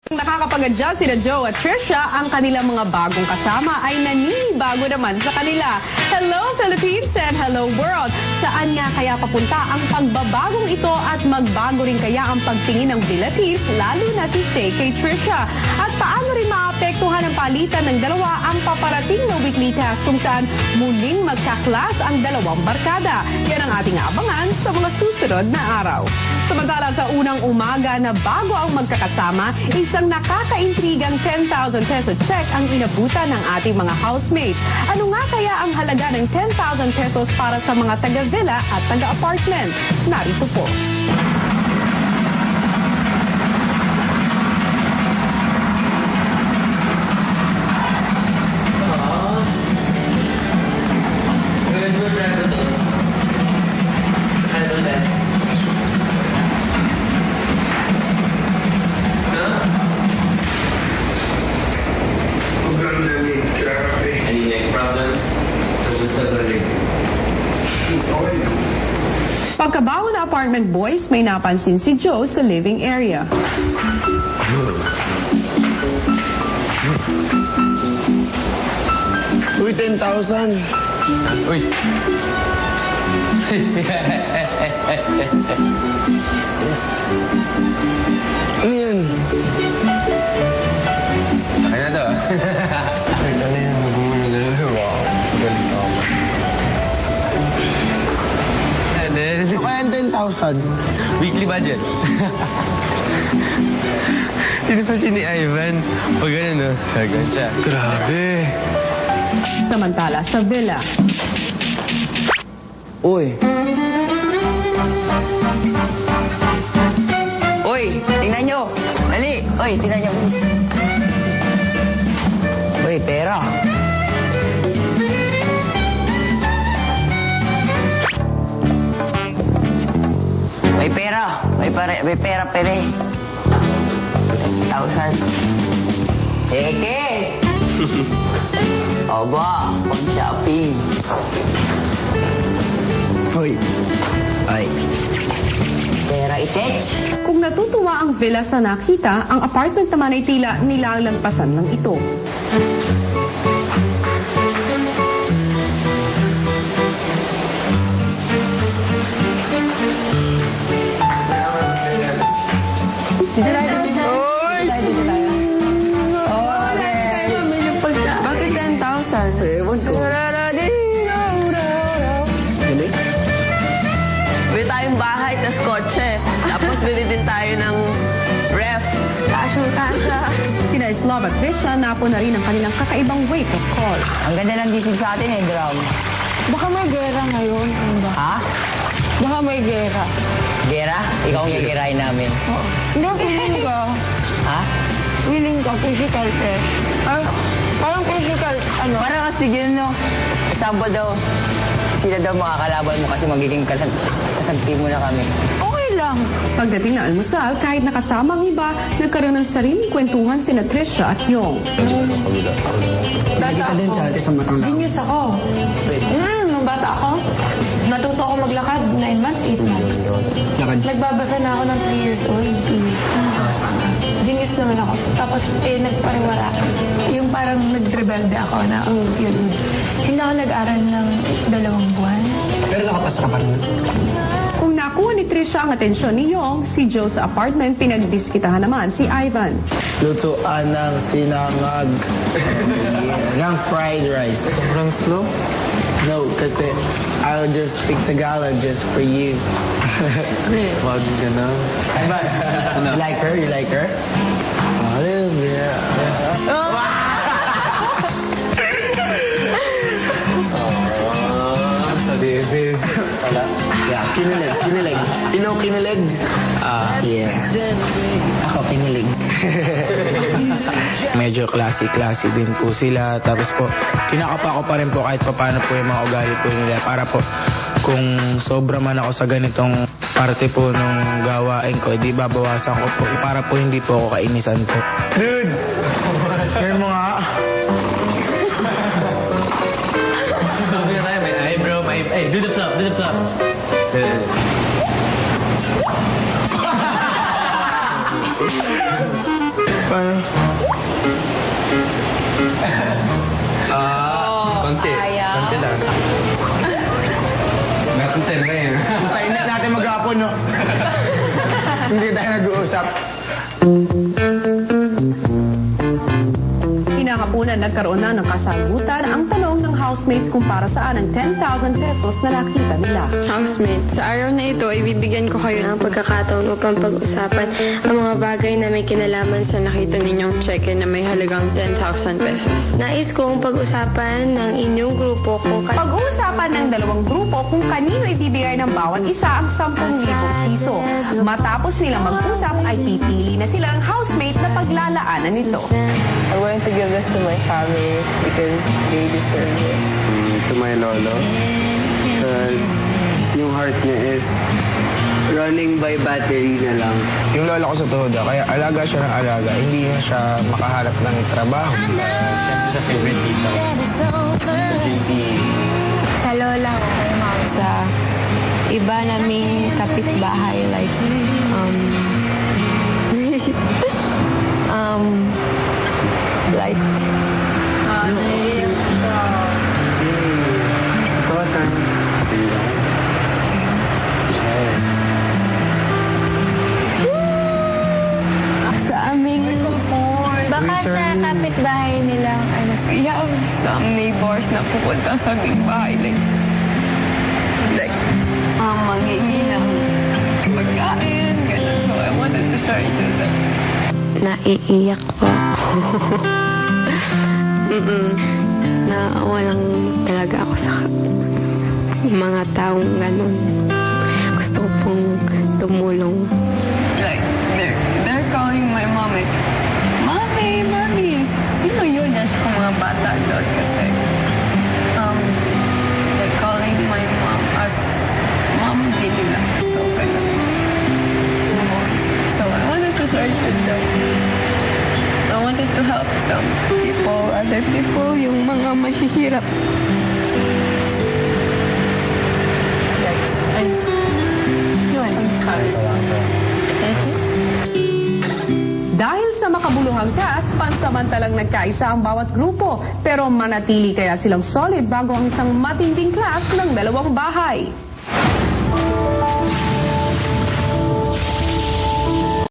Nakakapag-adjust sina Joe at Trisha, ang kanilang mga bagong kasama ay naninibago naman sa kanila. Hello Philippines and hello world! Saan nga kaya papunta ang pagbabagong ito at magbago rin kaya ang pagtingin ng Philippines, lalo na si Shay kay Trisha? At paano rin maapektuhan ang palitan ng dalawa ang paparating na weekly task kung saan muling magka-clash ang dalawang barkada? Yan ang ating abangan sa mga susunod na araw. Samantala sa unang umaga na bago ang magkakasama, isang nakakaintrigang 10,000 peso check ang inabutan ng ating mga housemates. Ano nga kaya ang halaga ng 10,000 pesos para sa mga taga-villa at taga-apartment? Narito po. Pagkabaho na apartment boys, may napansin si Joe sa living area. Uy, 10,000. Uy. Ano yan? Akin na to. Ano yan? Mag-uwi na dalawa. Wow. Galing ako. Ano kaya ang 10,000? Weekly budget. Sinipansin ni Ivan. Pag gano'n, no? Gano'n siya. Grabe. Samantala sa villa. Uy. Uy, tingnan nyo. Dali. Uy, tingnan nyo. Uy, pera. May pera. May pera, pere. 1,000. Eke! Aba, pag-shopping. Hoy. Ay. Pera itek. Kung natutuwa ang villa sa nakita, ang apartment naman ay tila nilalampasan lang ito. Bakit 10,000? Ewan ko. Bili tayong bahay, tas kotse. Tapos bili din tayo ng ref. Kasya. Sina Islov at Trisha napo na rin ang kanilang kakaibang wake of call. Ang ganda ng gising sa atin eh, drum. Baka may gera ngayon. Ha? Baka may gera. Gera? Ikaw ang gigirahin namin. Hindi, willing ka. Ha? Willing ka, physical test. Parang physical, ano? Parang kasi gino, Sabado daw, sila daw mga kalaban mo kasi magiging kasagpi mo na kami. Okay lang. Pagdating ng almusal, kahit nakasama ang iba, nagkaroon ng sariling kwentuhan sina Trisha at Yong. Lagi ka din sa atin sa matang lang. Genius ako. Nung bata ako, natuto ako maglakad 9 months, 8 months. Lakad. Nagbabasa na ako ng 3 years old. Genius naman ako. Tapos, nagpariwara. Yung parang nagrebelde ako na, yun. Hindi ako nag-aral ng 2 buwan. Pero nakapasa ka pa rin. Kung nakuha ni Trisha ang atensyon ni Yong, si Joe sa apartment, pinagdiskitahan naman si Ivan. Lutuan ng sinangag. ng fried rice. Sobrang slow? No, kasi I'll just speak Tagalog just for you. Wag ka na. Ivan, you like her? You like her? A little bit. David. Yeah, kinilig. You know kinilig? Yeah. Ako kinilig. Medyo classy din po sila. Tapos po, kinakapa ko pa rin po kahit pa paano po yung mga ugali po nila. Para po, kung sobra man ako sa ganitong parte po nung gawain ko, di babawasan ko po. Para po hindi po ako kainisan po. Dude! Share mo nga. Hey, do the flop. Paano? Konti. ayaw. Konti lang. Natuntin na yun. Kainit natin maghapon, no? Hindi tayo nag-uusap. Kinakapunan nagkaroon na ng kasagutan ang tanong ng housemates kung para saan ang 10,000 pesos na nakita nila. Housemate, sa araw na ito, ibibigyan ko kayo ng pagkakataon upang pag-usapan ang mga bagay na may kinalaman sa nakita ninyong cheque na may halagang 10,000 pesos. Nais kong pag-usapan ng inyong grupo kung Pag-uusapan ng dalawang grupo kung kanino ibibigay ng bawat isa ang 10,000 piso. Matapos nilang mag-usap ay pipili na sila ang housemate na paglalaanan nito. I'm going to give this to my family because they deserve it. To my lolo. Because yung heart niya is running by battery na lang. Yung lola ko sa tuhod, kaya alaga siya ng alaga. Hindi na siya makaharap ng trabaho. Siyempre sa favorite dito. JP. Sa lola ko, kay mom, sa iba naming kapitbahay, like, like, Important. sa aming, baka sa kapitbahay nilang, ano, sa neighbors na pupunta sa aming bahay. Manghingi ng pagkain, gano'n. So I wanted to share it with them. Naiiyak po ako. Nawalang talaga ako sa mga taong gano'n. Gusto ko pong tumulong. Like, they're calling my mom like, Mommy, sino yun? As kung mga bata doon kasi. They're calling my mom as Mom Gina. So, ganun. So, I wanted to share it with them. I wanted to help some people, other people, yung mga mahihirap. Dahil sa makabuluhang cast, pansamantalang nagkaisa ang bawat grupo. Pero manatili kaya silang solid bago ang isang matinding clash ng dalawang bahay.